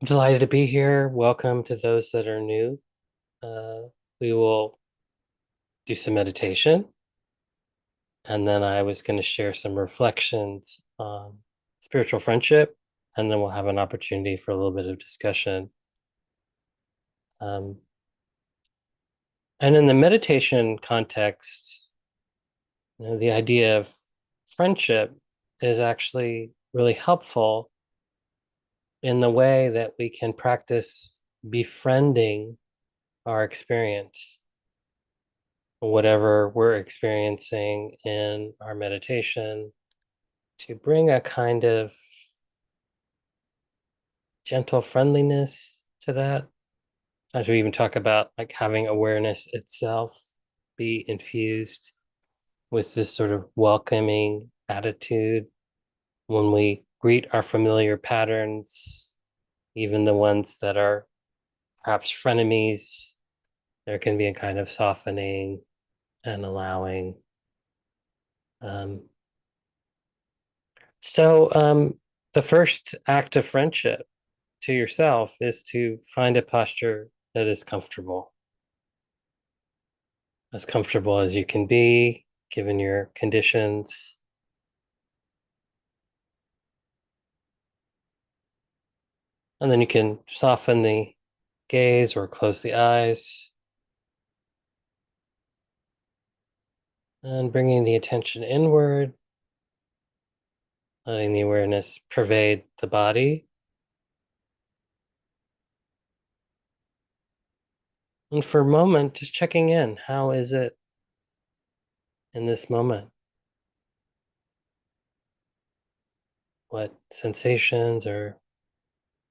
I'm delighted to be here. Welcome to those that are new. Uh, we will do some meditation, and then I was going to share some reflections on spiritual friendship, and then we'll have an opportunity for a little bit of discussion. Um, and in the meditation context, the idea of friendship is actually really helpful in the way that we can practice befriending our experience, whatever we're experiencing in our meditation, to bring a kind of gentle friendliness to that. As we even talk about like having awareness itself be infused with this sort of welcoming attitude when we greet our familiar patterns, even the ones that are perhaps frenemies, there can be a kind of softening and allowing. Um, so, the first act of friendship to yourself is to find a posture that is as comfortable as you can be, given your conditions. And then you can soften the gaze or close the eyes and bringing the attention inward, letting the awareness pervade the body. And for a moment, just checking in. How is it in this moment? What sensations are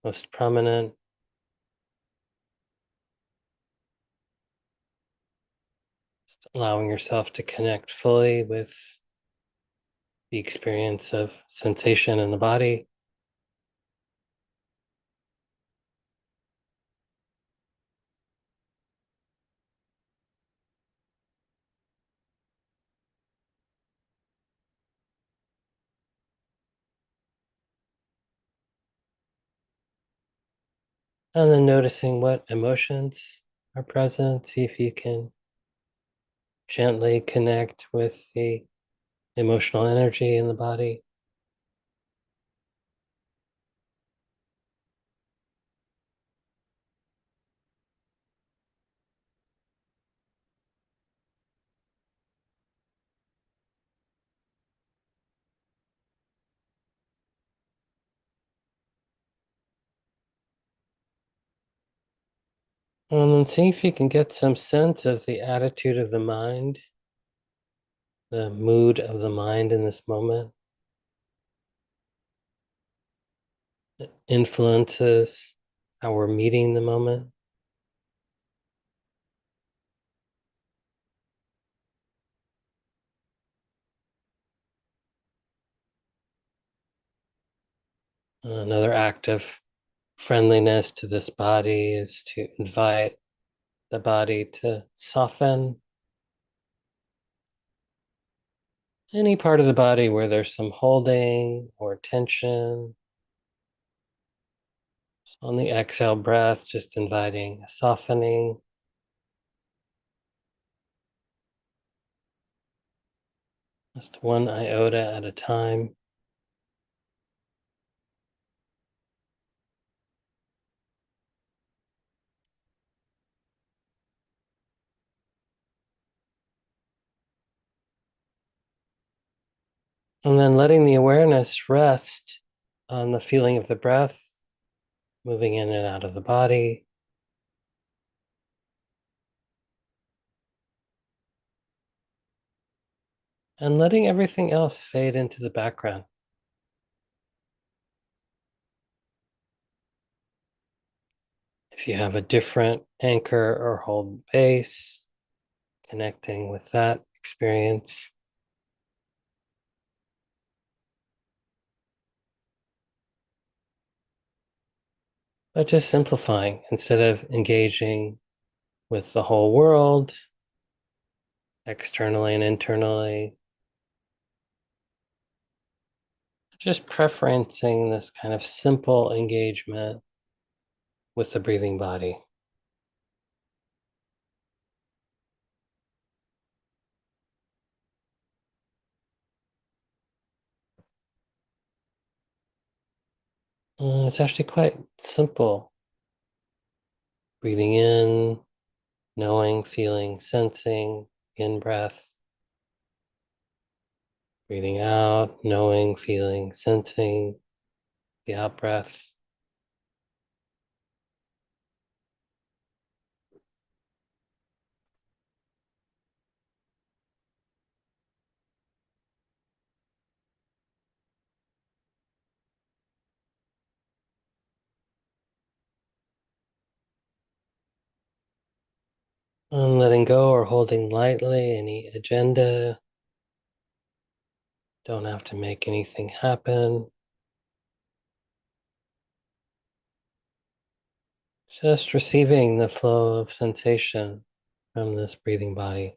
most prominent? Just allowing yourself to connect fully with the experience of sensation in the body. And then noticing what emotions are present. See if you can gently connect with the emotional energy in the body. And then see if you can get some sense of the attitude of the mind, the mood of the mind in this moment. It influences how we're meeting the moment. Another act of friendliness to this body is to invite the body to soften any part of the body where there's some holding or tension. On the exhale breath, just inviting a softening. Just one iota at a time. And then letting the awareness rest on the feeling of the breath moving in and out of the body. And letting everything else fade into the background. If you have a different anchor or hold base, connecting with that experience. But just simplifying instead of engaging with the whole world, externally and internally, just preferencing this kind of simple engagement with the breathing body. It's actually quite simple. Breathing in, knowing, feeling, sensing, in breath. Breathing out, knowing, feeling, sensing, the out breath. And letting go or holding lightly any agenda. Don't have to make anything happen. Just receiving the flow of sensation from this breathing body.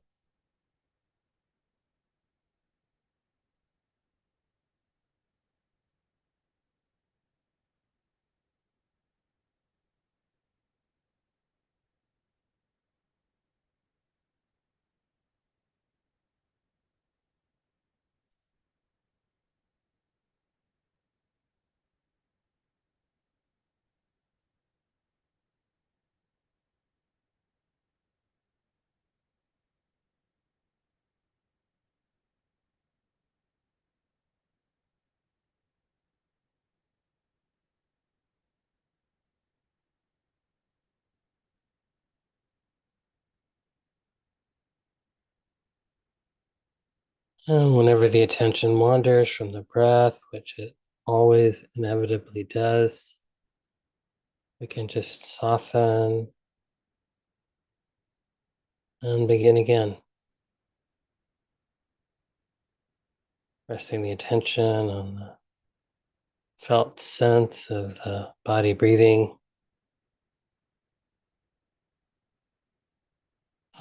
And whenever the attention wanders from the breath, which it always inevitably does, we can just soften and begin again. Resting the attention on the felt sense of the body breathing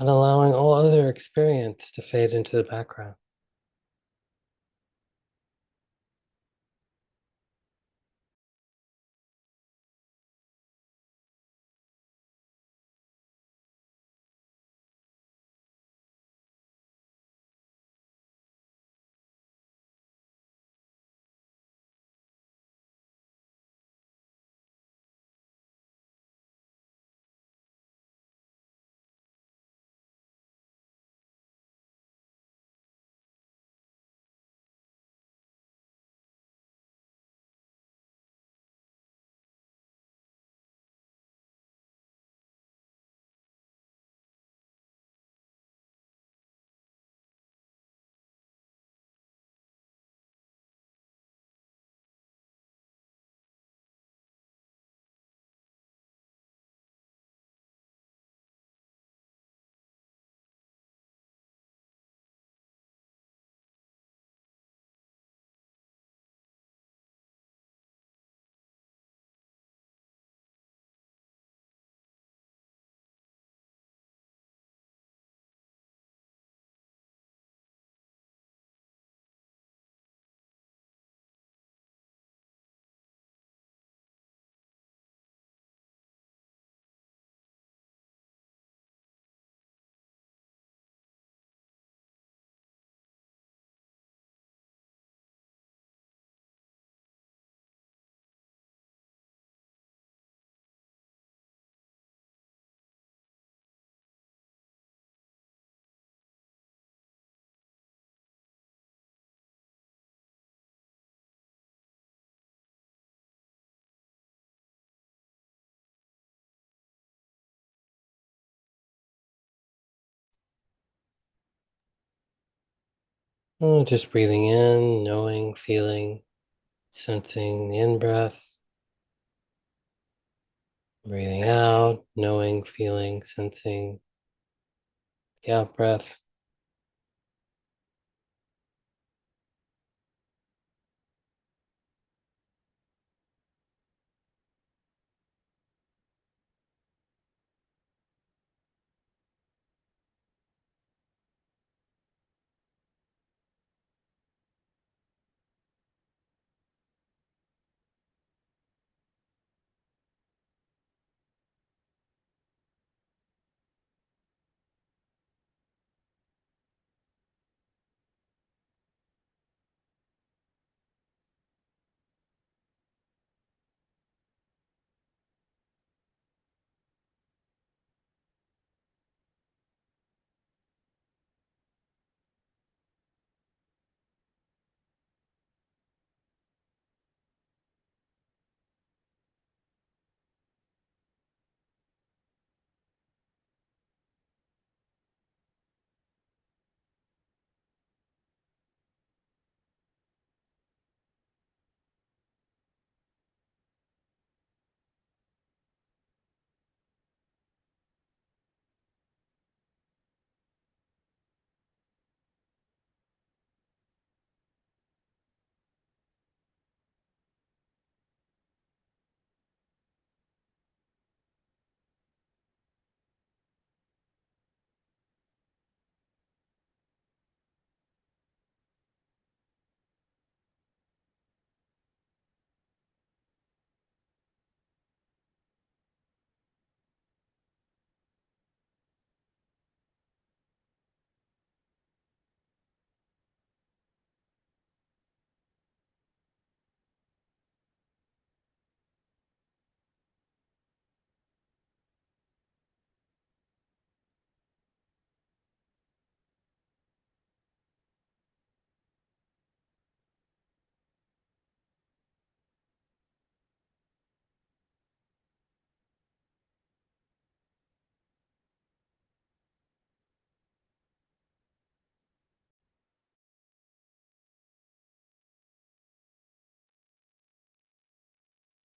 and allowing all other experience to fade into the background. Just breathing in, knowing, feeling, sensing the in breath. Breathing out, knowing, feeling, sensing the out breath.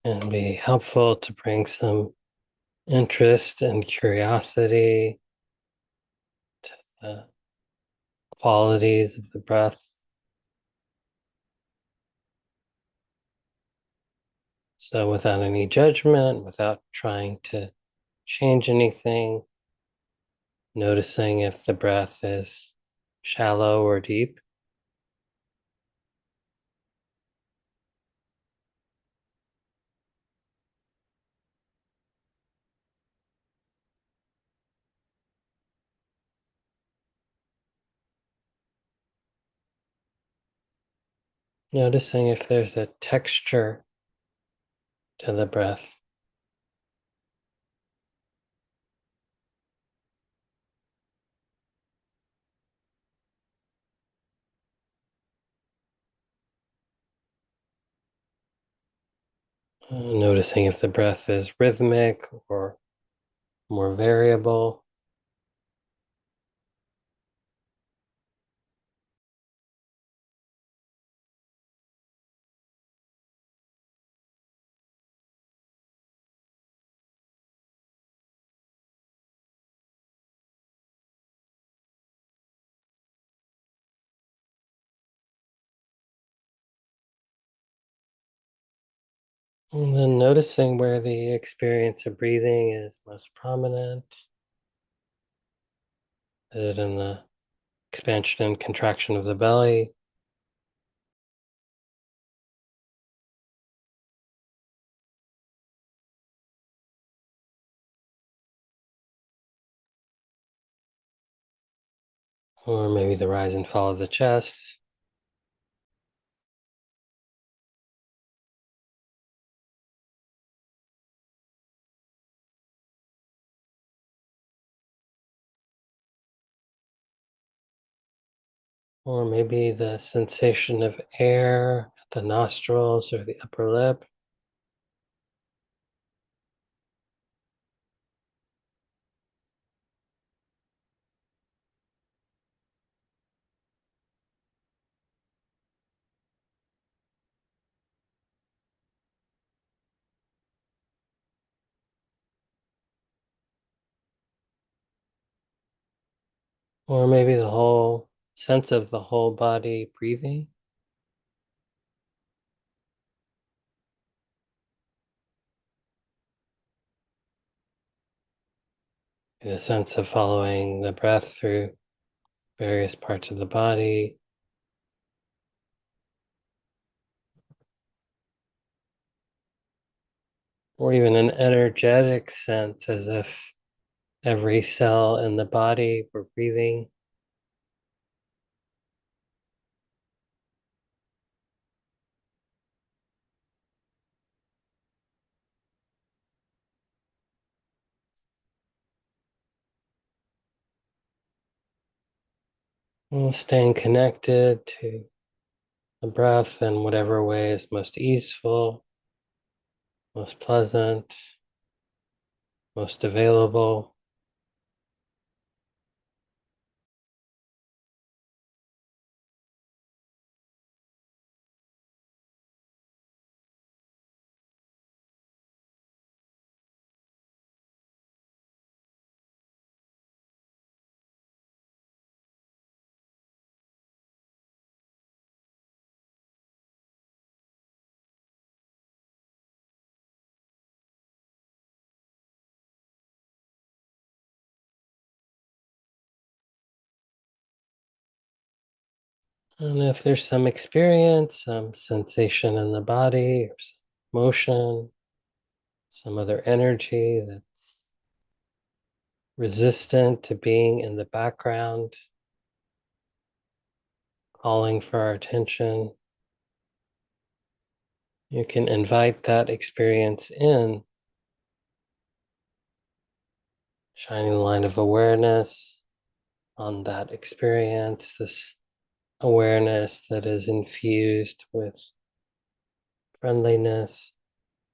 and be helpful to bring some interest and curiosity to the qualities of the breath. So, without any judgment, without trying to change anything, noticing if the breath is shallow or deep. Noticing if there's a texture to the breath. Noticing if the breath is rhythmic or more variable. And then noticing where the experience of breathing is most prominent. Is it in the expansion and contraction of the belly? Or maybe the rise and fall of the chest? Or maybe the sensation of air at the nostrils or the upper lip? Or maybe the whole sense of the whole body breathing? A sense of following the breath through various parts of the body, or even an energetic sense as if every cell in the body were breathing. Staying connected to the breath in whatever way is most easeful, most pleasant, most available. And if there's some experience, some sensation in the body, or some motion, some other energy that's resistant to being in the background, calling for our attention, you can invite that experience in, shining the light of awareness on that experience, this awareness that is infused with friendliness,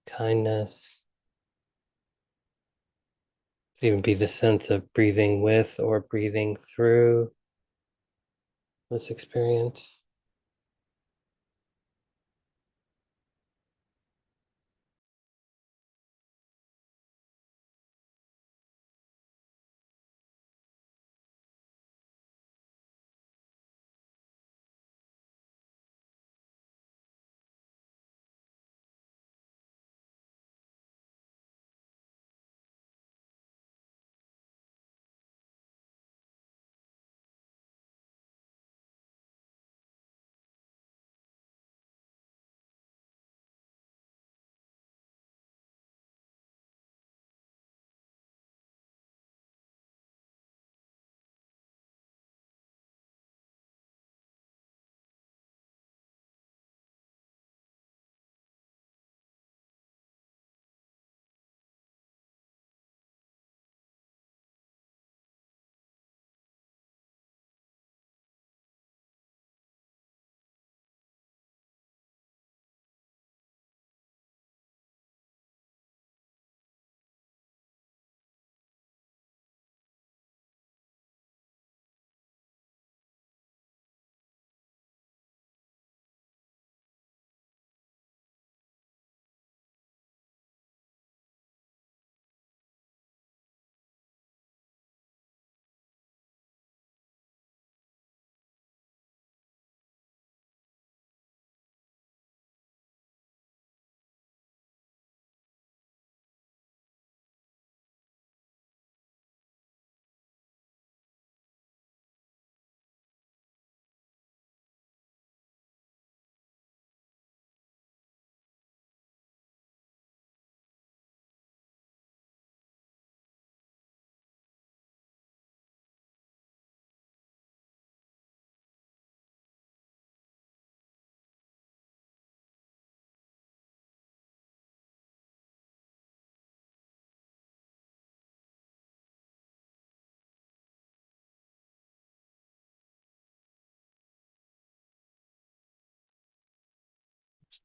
kindness. It could even be the sense of breathing with or breathing through this experience.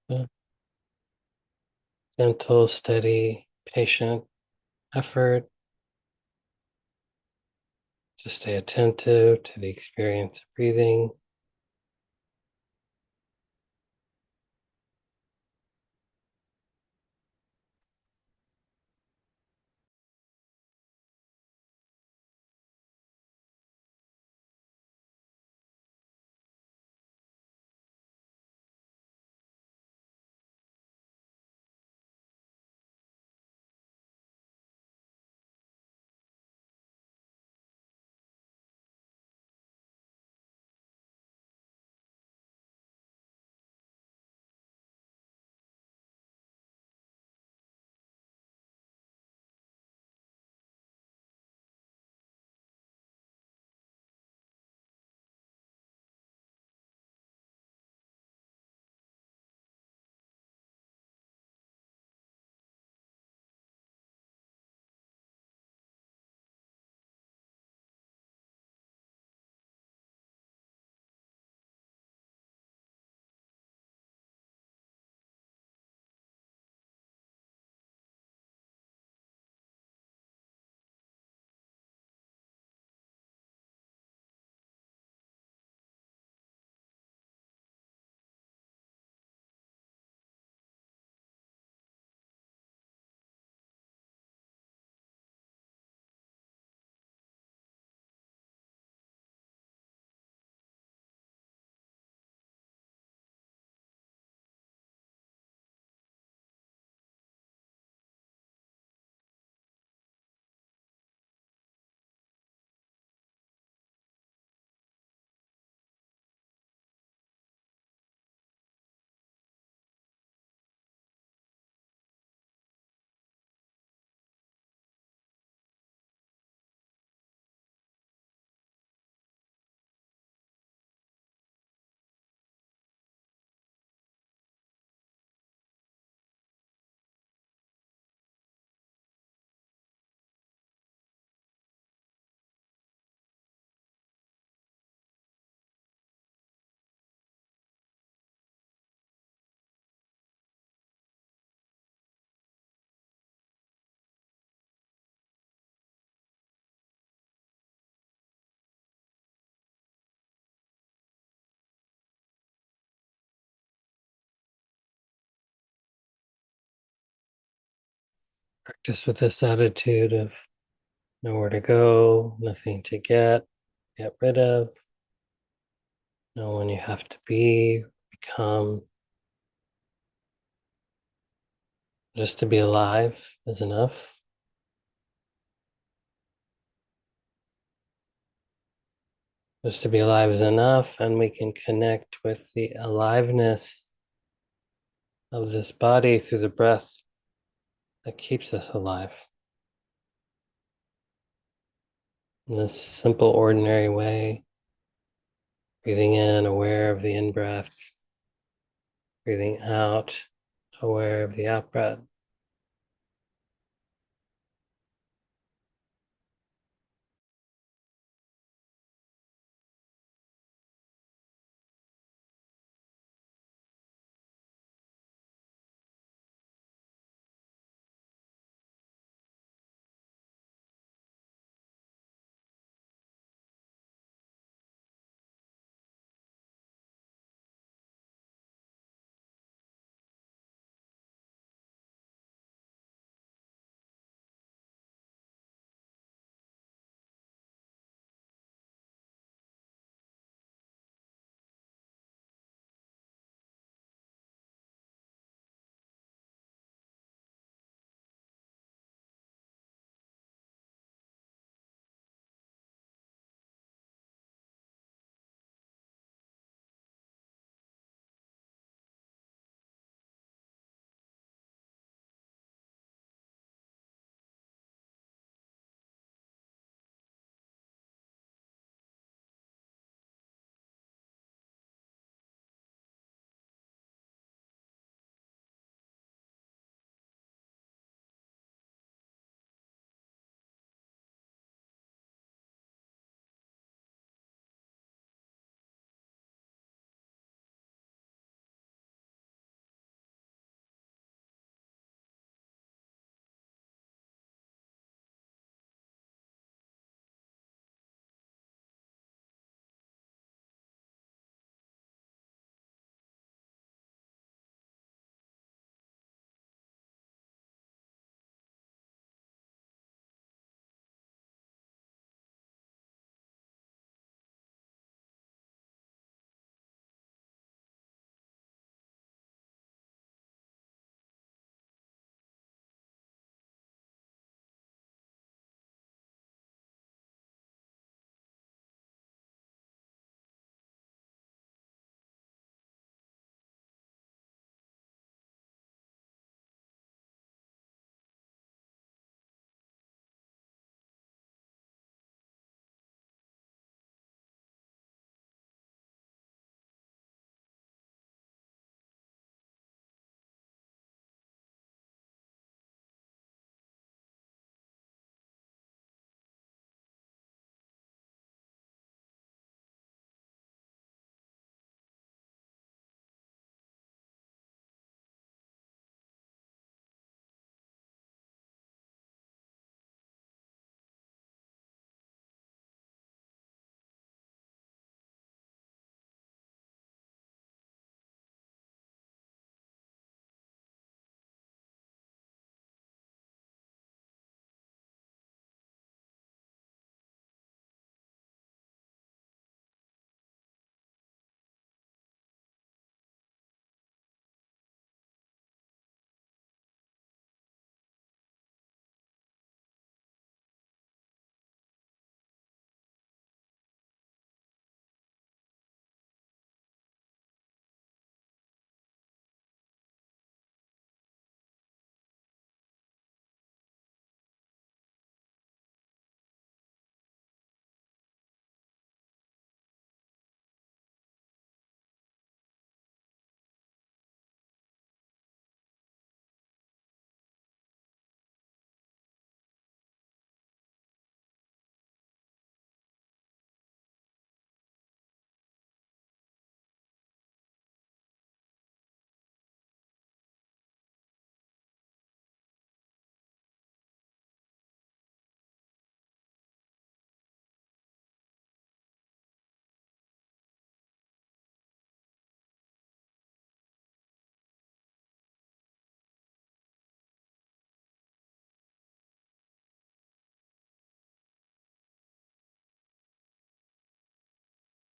a gentle, steady, patient effort to stay attentive to the experience of breathing. Practice with this attitude of nowhere to go, nothing to get rid of, no one you have to be, become. Just to be alive is enough. Just to be alive is enough, and we can connect with the aliveness of this body through the breath that keeps us alive. In this simple, ordinary way, breathing in, aware of the in breath, breathing out, aware of the out breath.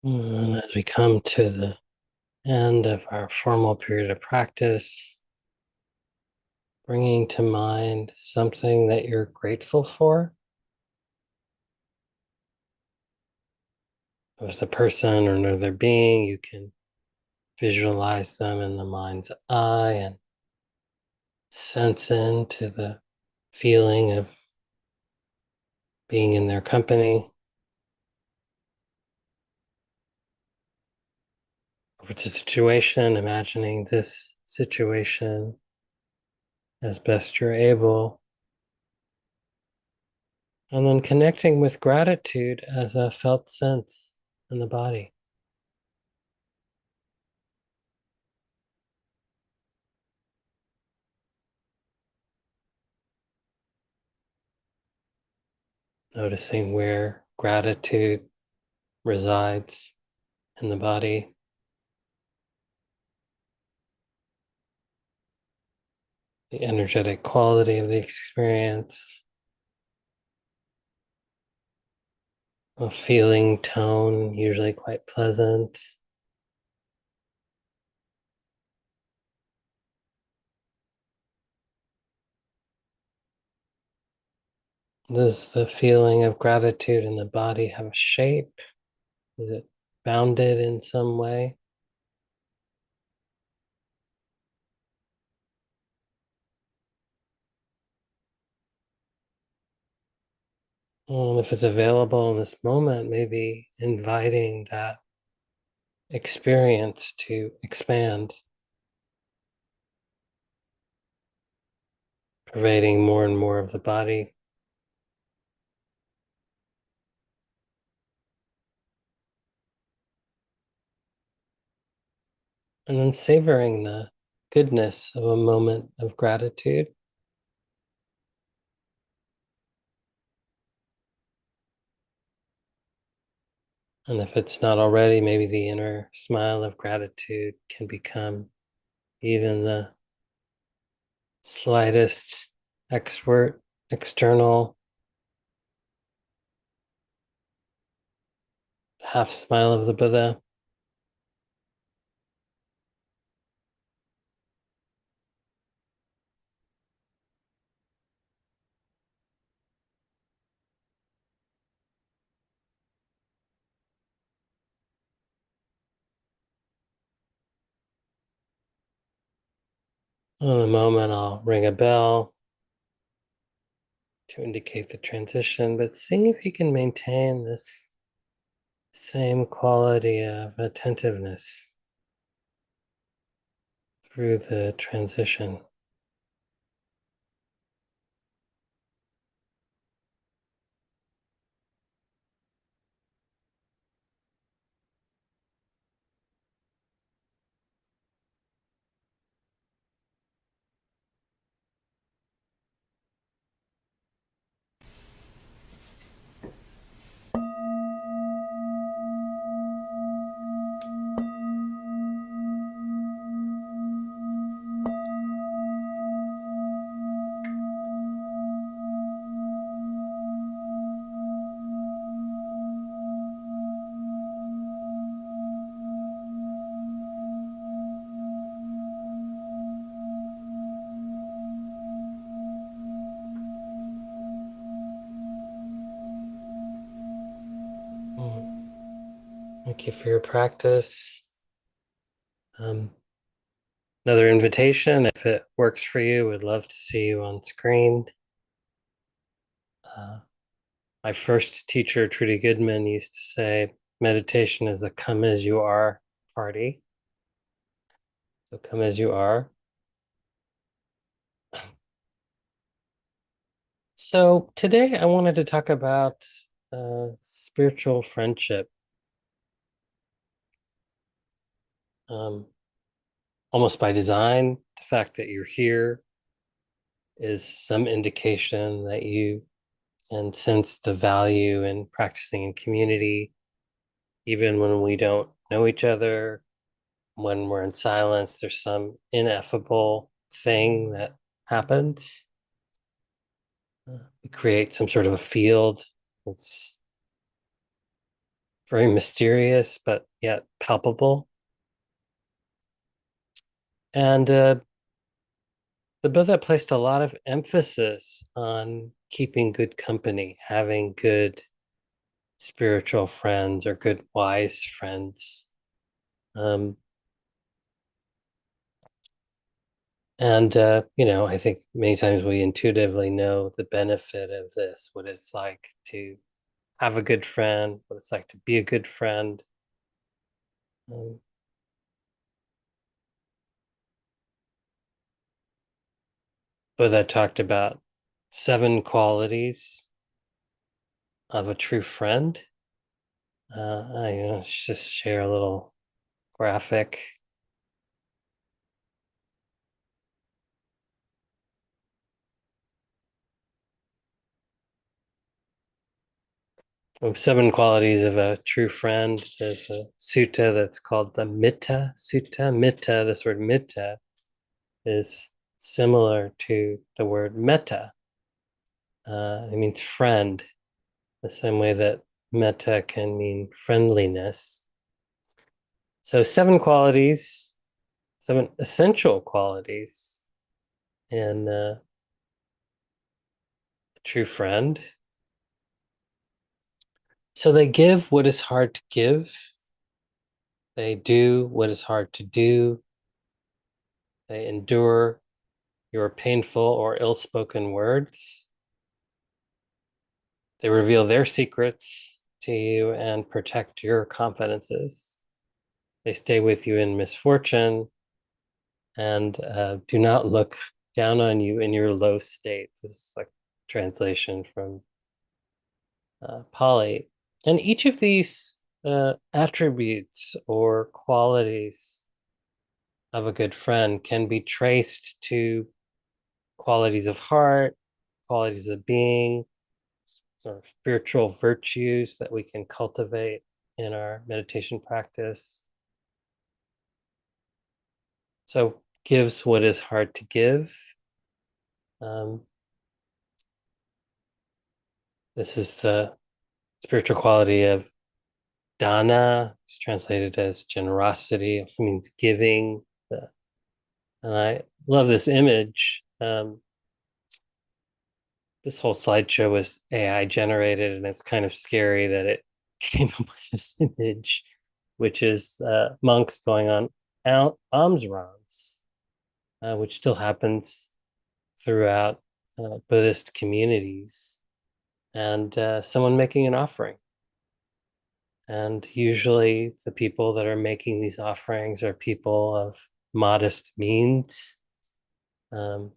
As we come to the end of our formal period of practice, bringing to mind something that you're grateful for. If it's a person or another being, you can visualize them in the mind's eye and sense into the feeling of being in their company. If it's a situation, imagining this situation as best you're able. And then connecting with gratitude as a felt sense in the body. Noticing where gratitude resides in the body. The energetic quality of the experience, a feeling tone, usually quite pleasant. Does the feeling of gratitude in the body have a shape? Is it bounded in some way? If it's available in this moment, maybe inviting that experience to expand, pervading more and more of the body. And then savoring the goodness of a moment of gratitude. And if it's not already, maybe the inner smile of gratitude can become even the slightest expert, external half smile of the Buddha. In a moment, I'll ring a bell to indicate the transition, but seeing if you can maintain this same quality of attentiveness through the transition. Thank you for your practice. Um, Another invitation, if it works for you, would love to see you on screen. Uh, my first teacher, Trudy Goodman, used to say meditation is a come as you are party. So come as you are. So today I wanted to talk about spiritual friendship. Um, Almost by design, the fact that you're here is some indication that you can sense the value in practicing in community, even when we don't know each other. When we're in silence, there's some ineffable thing that happens. We create some sort of a field. It's very mysterious, but yet palpable. And the Buddha placed a lot of emphasis on keeping good company, having good spiritual friends or good wise friends. Um, and, I think many times we intuitively know the benefit of this, what it's like to have a good friend, what it's like to be a good friend. Um, Buddha talked about 7 qualities of a true friend. I just share a little graphic. 7 qualities of a true friend. There's a sutta that's called the Mitta Sutta. Mitta, this word mitta, is similar to the word metta. It means friend, the same way that metta can mean friendliness. So, 7 qualities, 7 essential qualities in a true friend. So, they give what is hard to give, they do what is hard to do, they endure your painful or ill spoken words. They reveal their secrets to you and protect your confidences. They stay with you in misfortune and do not look down on you in your low state. This is like translation from Pali. And each of these attributes or qualities of a good friend can be traced to qualities of heart, qualities of being, sort of spiritual virtues that we can cultivate in our meditation practice. So, gives what is hard to give. Um, this is the spiritual quality of dana. It's translated as generosity. It also means giving. And I love this image. This whole slideshow was AI generated, and it's kind of scary that it came up with this image, which is monks going on alms runs, which still happens throughout Buddhist communities, and someone making an offering. And usually, the people that are making these offerings are people of modest means. Um,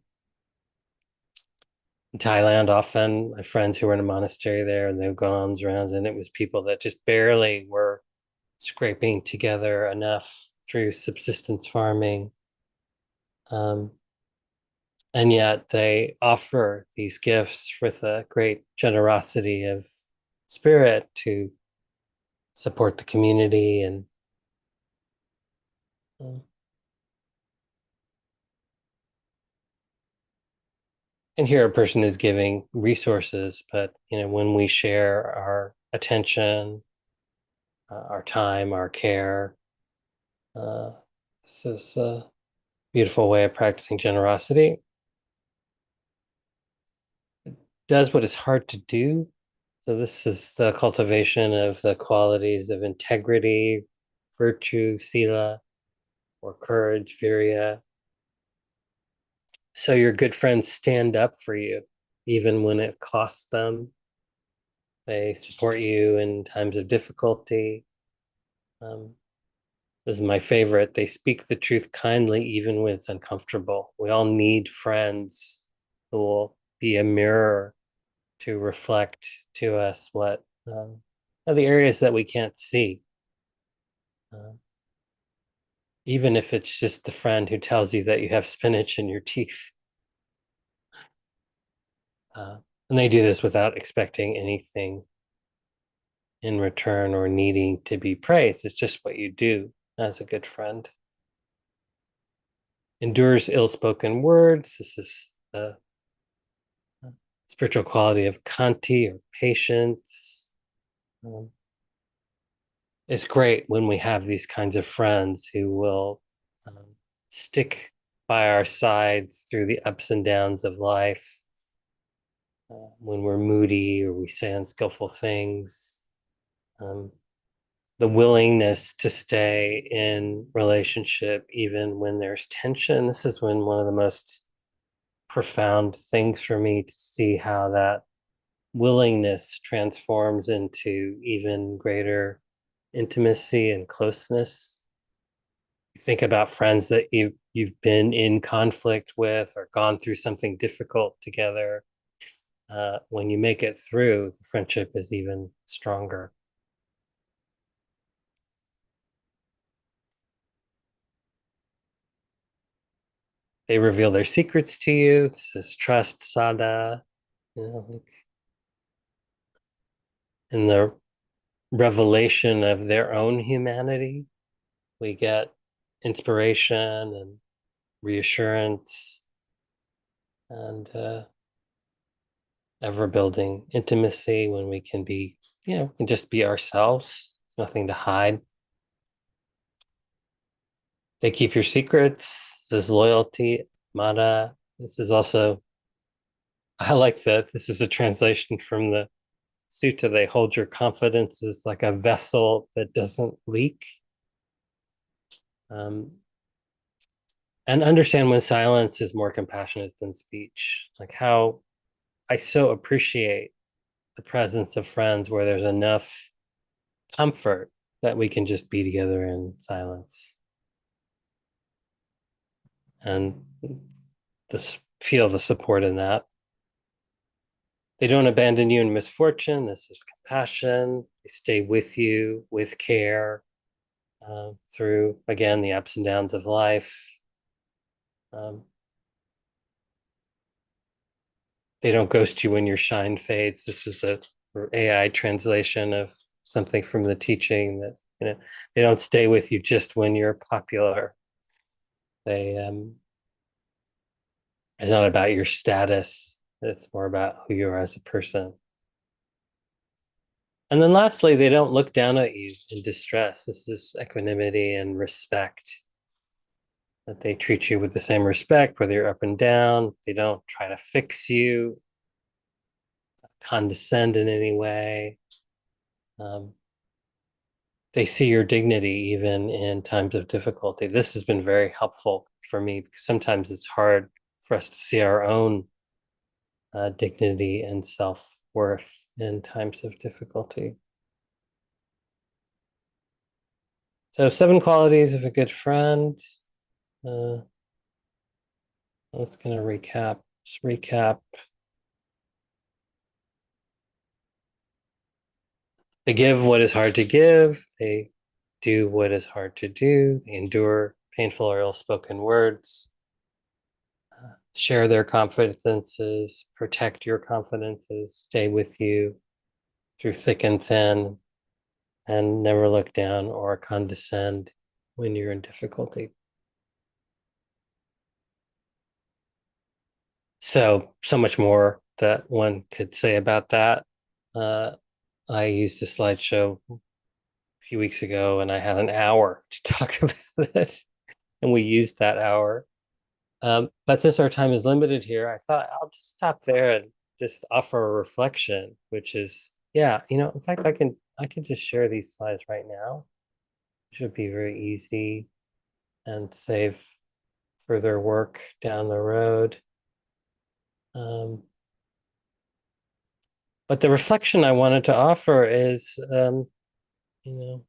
in Thailand, often, my friends who were in a monastery there, and they've gone alms rounds, and it was people that just barely were scraping together enough through subsistence farming. Um, and yet they offer these gifts with a great generosity of spirit to support the community. Um, and here a person is giving resources, but when we share our attention, our time, our care, uh, this is a beautiful way of practicing generosity. It does what is hard to do. So this is the cultivation of the qualities of integrity, virtue, sila, or courage, virya. So your good friends stand up for you, even when it costs them. They support you in times of difficulty. Um, this is my favorite. They speak the truth kindly, even when it's uncomfortable. We all need friends who will be a mirror to reflect to us what are the areas that we can't see. Uh, Even if it's just the friend who tells you that you have spinach in your teeth. Uh, and they do this without expecting anything in return or needing to be praised. It's just what you do as a good friend. Endures ill spoken words. This is the spiritual quality of khanti or patience. Um, it's great when we have these kinds of friends who will um, stick by our sides through the ups and downs of life, when we're moody or we say unskillful things. Um, the willingness to stay in relationship even when there's tension. This is when one of the most profound things for me to see how that willingness transforms into even greater intimacy and closeness. You think about friends that you've been in conflict with or gone through something difficult together. When you make it through, the friendship is even stronger. They reveal their secrets to you. This is trust, sada, like in the revelation of their own humanity. We get inspiration and reassurance and ever building intimacy when we can be, can just be ourselves. There's nothing to hide. They keep your secrets. This is loyalty, mada. This is also, I like that. This is a translation from the sutta. They hold your confidence as like a vessel that doesn't leak. Um, and understand when silence is more compassionate than speech. Like how I so appreciate the presence of friends where there's enough comfort that we can just be together in silence and this feel the support in that. They don't abandon you in misfortune. This is compassion. They stay with you with care through, again, the ups and downs of life. Um, they don't ghost you when your shine fades. This was a AI translation of something from the teaching that, they don't stay with you just when you're popular. They It's not about your status. It's more about who you are as a person. And then lastly, they don't look down at you in distress. This is equanimity and respect. That they treat you with the same respect, whether you're up and down. They don't try to fix you, condescend in any way. Um, they see your dignity even in times of difficulty. This has been very helpful for me because sometimes it's hard for us to see our own dignity and self worth in times of difficulty. So, 7 qualities of a good friend. Uh, let's kind of recap. Just recap. They give what is hard to give. They do what is hard to do. They endure painful or ill-spoken words. Share their confidences. Protect your confidences. Stay with you through thick and thin, and never look down or condescend when you're in difficulty. So much more that one could say about that. Uh, I used a slideshow a few weeks ago and I had an hour to talk about this, and we used that hour. But since our time is limited here, I thought I'll just stop there and just offer a way, which is, yeah, in fact, I can just share these slides right now. It should be very easy and save further work down the road. Um, but the reflection I wanted to offer is, you know,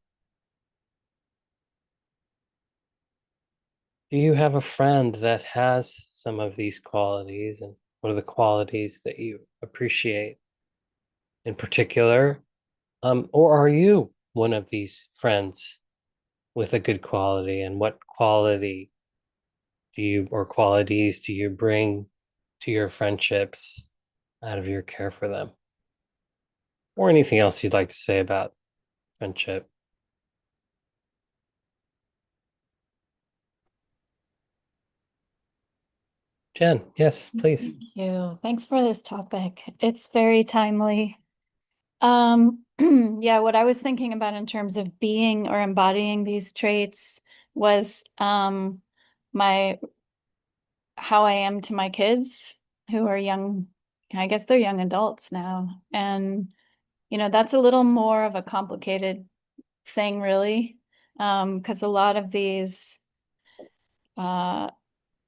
do you have a friend that has some of these qualities, and what are the qualities that you appreciate in particular? Or are you one of these friends with a good quality, and what quality or qualities do you bring to your friendships out of your care for them? Or anything else you'd like to say about friendship? Jen, yes, please. Thank you. Thanks for this topic. It's very timely. Yeah, what I was thinking about in terms of being or embodying these traits was my how I am to my kids who are young. I guess they're young adults now. And, that's a little more of a complicated thing, really. Because a lot of these uh,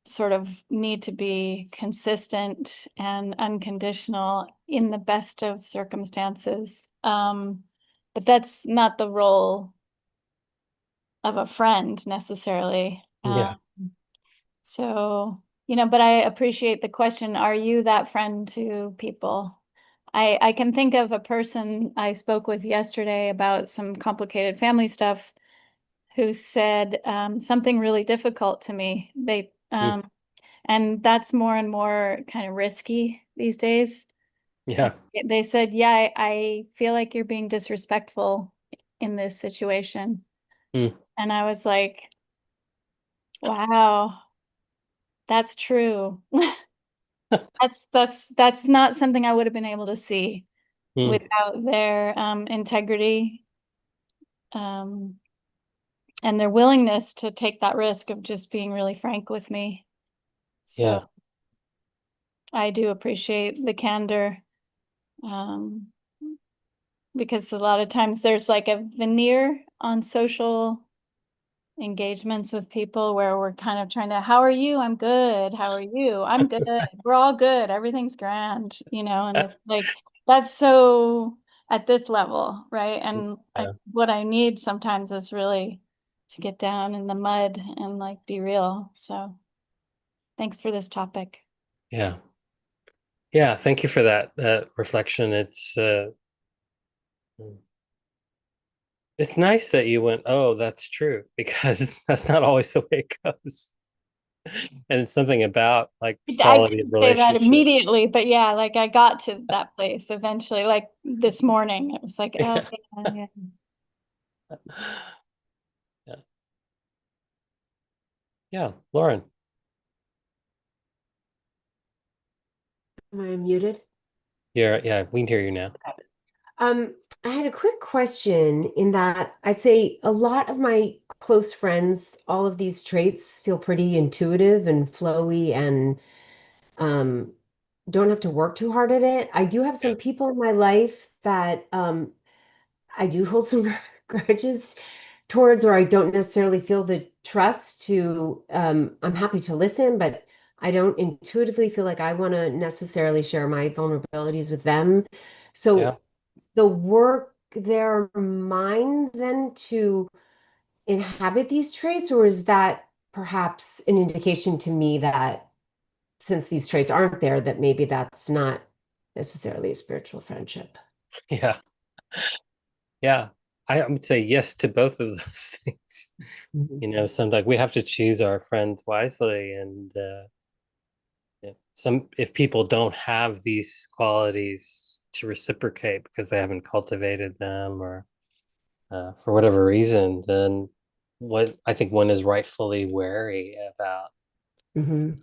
sort of need to be consistent and unconditional in the best of circumstances. But that's not the role of a friend necessarily. Yeah. But I appreciate the question. Are you that friend to people? I can think of a person I spoke with yesterday about some complicated family stuff who said something really difficult to me. Mm. And that's more and more kind of risky these days. And Yeah. they said, yeah, I feel like you're being disrespectful in this situation. Mm. And I was like, wow, that's true. That's not something I would have been able to see Mm. without their integrity um, and their willingness to take that risk of just being really frank with me. So Yeah. I do appreciate the candor um, because a lot of times there's like a veneer on social engagements with people where we're kind of trying to, how are you? I'm good. How are you? I'm good. We're all good. Everything's grand, and it's like that's so at this level, right? And Yeah. what I need sometimes is really to get down in the mud and like be real. So thanks for this topic. Yeah. Yeah. Thank you for that reflection. It's nice that you went, oh, that's true, because that's not always the way it goes. And it's something about like the I quality of didn't say that relationship. immediately, but yeah, like I got to that place eventually, like this morning. It was like, oh Yeah. yeah, yeah. Yeah. Yeah. Lauren, Am I muted? yeah, we can hear you now. Um, I had a quick question in that I'd say a lot of my close friends, all of these traits feel pretty intuitive and flowy and um, don't have to work too hard at it. I do have Yeah. some people in my life that I do hold some grudges towards, or I don't necessarily feel the trust to, I'm happy to listen, but I don't intuitively feel like I want to necessarily share my vulnerabilities with them. Yeah. So the work there mine then to inhabit these traits, or is that perhaps an indication to me that since these traits aren't there, that maybe that's not necessarily a spiritual friendship? Yeah. Yeah. I would say yes to both of those things. Mhm. Sometimes we have to choose our friends wisely, and some if people don't have these qualities to reciprocate because they haven't cultivated them, or for whatever reason, then what I think one is rightfully wary about, Mhm.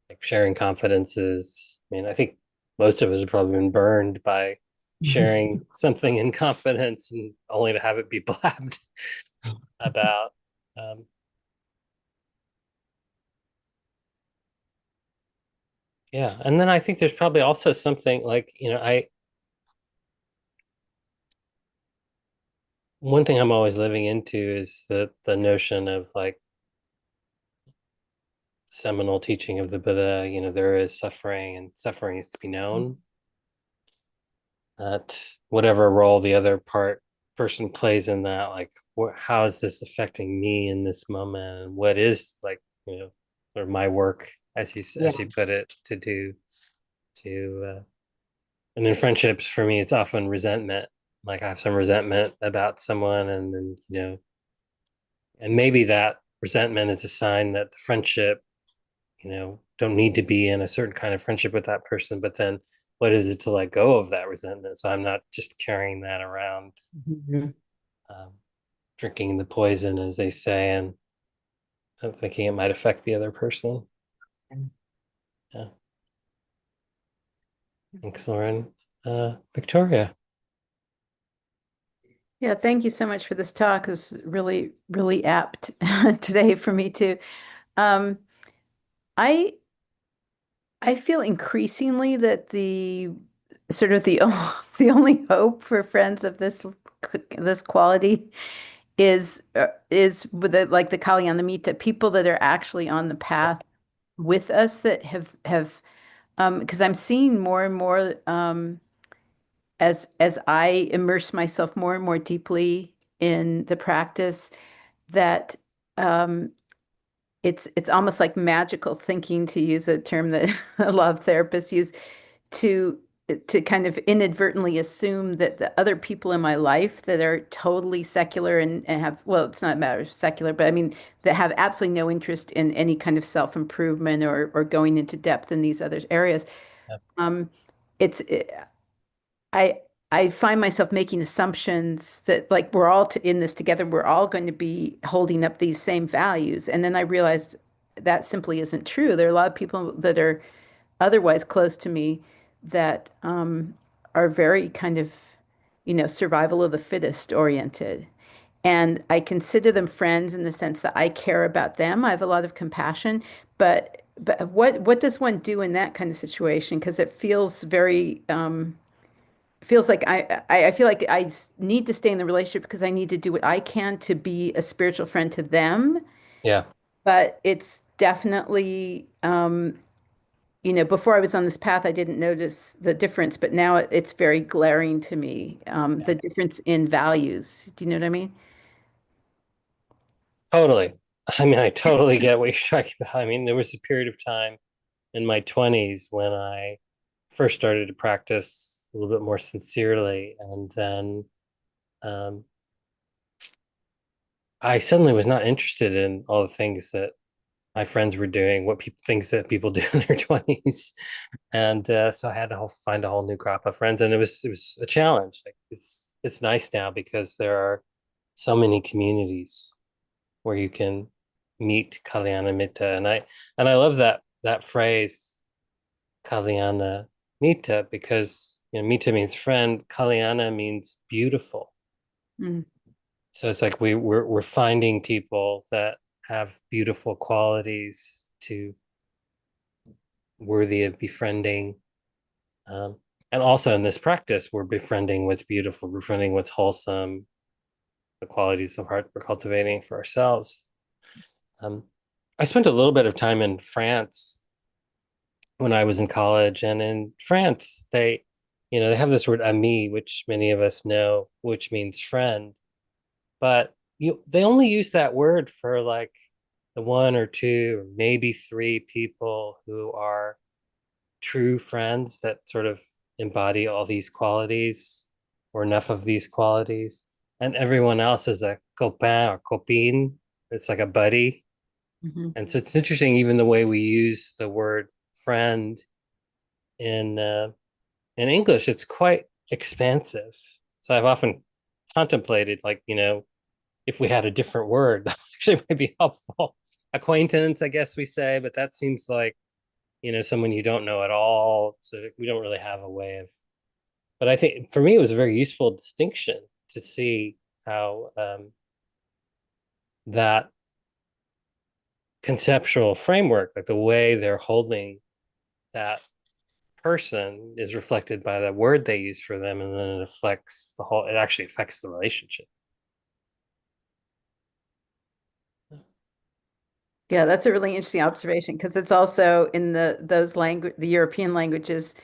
like sharing confidences. I mean, I think most of us have probably been burned by sharing something in confidence and only to have it be blabbed about. Um, yeah, and then I think there's probably also something like, I one thing I'm always living into is the notion of like seminal teaching of the Buddha, there is suffering and suffering is to be known. That whatever role the other person plays in that, like how is this affecting me in this moment, and what is like, or my work, Yeah. as you put it, to do to and in friendships for me it's often resentment. Like I have some resentment about someone, and then and maybe that resentment is a sign that the friendship, don't need to be in a certain kind of friendship with that person. But then what is it to let go of that resentment? So I'm not just carrying that around, Mhm. um, drinking the poison, as they say, and I'm thinking it might affect the other person. Yeah. Thanks, Lauren. Victoria. Yeah, thank you so much for this talk. It was really, really apt today for me too. Um, I I feel increasingly that the sort of the the only hope for friends of this quality is with like the Kalyanamita, people that are actually on the path with us that have because I'm seeing more and more as I immerse myself more and more deeply in the practice that um, it's almost like magical thinking, to use a term that a lot of therapists use, to to kind of inadvertently assume that the other people in my life that are totally secular and have, well, it's not a matter of secular, but I mean that have absolutely no interest in any kind of self-improvement or going into depth in these other areas. Yeah. Um, it's I I find myself making assumptions that like we're all in this together. We're all going to be holding up these same values, and then I realized that simply isn't true. There are a lot of people that are otherwise close to me that are very kind of, survival of the fittest oriented. And I consider them friends in the sense that I care about them. I have a lot of compassion, but what does one do in that kind of situation? Because it feels very feels like I feel like need to stay in the relationship because I need to do what I can to be a spiritual friend to them. Yeah. But it's definitely, before I was on this path, I didn't notice the difference, but now it's very glaring to me, the difference in values. Do you know what I mean? Totally. I mean, I totally get what you're talking about. I mean, there was a period of time in my 20s when I first started to practice a little bit more sincerely. And then um, I suddenly was not interested in all the things that my friends were doing, what people things that people do in their 20s. And so I had to find a whole new crop of friends. And it was a challenge. Like it's nice now because there are so many communities where you can meet Kalyana Mitta. And I love that phrase Kalyana Mita because Mita means friend, Kalyana means beautiful. Mm. So it's like we're finding people that have beautiful qualities to worthy of befriending. Um, and also in this practice, we're befriending what's beautiful, befriending what's wholesome, the qualities of heart we're cultivating for ourselves. Um, I spent a little bit of time in France when I was in college, and in France, they have this word ami, which many of us know, which means friend, but they only use that word for like the one or two or maybe three people who are true friends that sort of embody all these qualities or enough of these qualities, and everyone else is a copain or copine. It's like a buddy. Mhm. And so it's interesting, even the way we use the word friend in in English, it's quite expansive. So I've often contemplated, like, if we had a different word, that actually might be helpful. Acquaintance, I guess we say, but that seems like, someone you don't know at all. So we don't really have a way of, but I think for me, it was a very useful distinction to see how that conceptual framework, like the way they're holding that person is reflected by the word they use for them, and then it actually affects the relationship. Yeah, that's a really interesting observation because it's also in the European languages,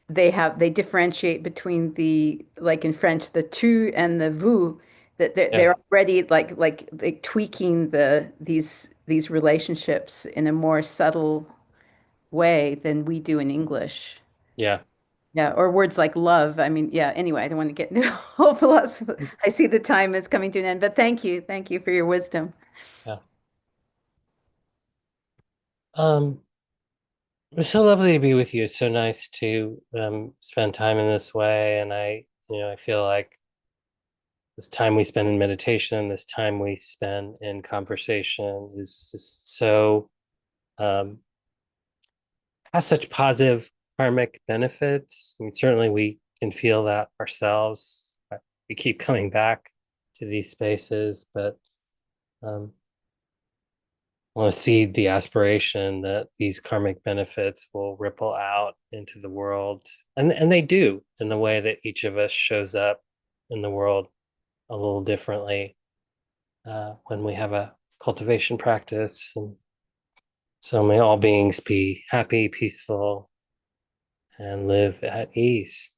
they differentiate between the, like in French, the tu and the vous, that Yeah, they're already like tweaking these relationships in a more subtle way than we do in English. yeah, Yeah, or words like love. I mean, yeah, anyway, I don't want to get into a whole philosophy. I see the time is coming to an end, but thank you. Thank you for your wisdom. yeah. It was so lovely to be with you. It's so nice to spend time in this way, and I feel like this time we spend in meditation, this time we spend in conversation is just so um, has such positive karmic benefits. I mean, certainly we can feel that ourselves. we keep coming back to these spaces, but um, I want to seed the aspiration that these karmic benefits will ripple out into the world, and they do, in the way that each of us shows up in the world a little differently when we have a cultivation practice. And so may all beings be happy, peaceful, and live at ease.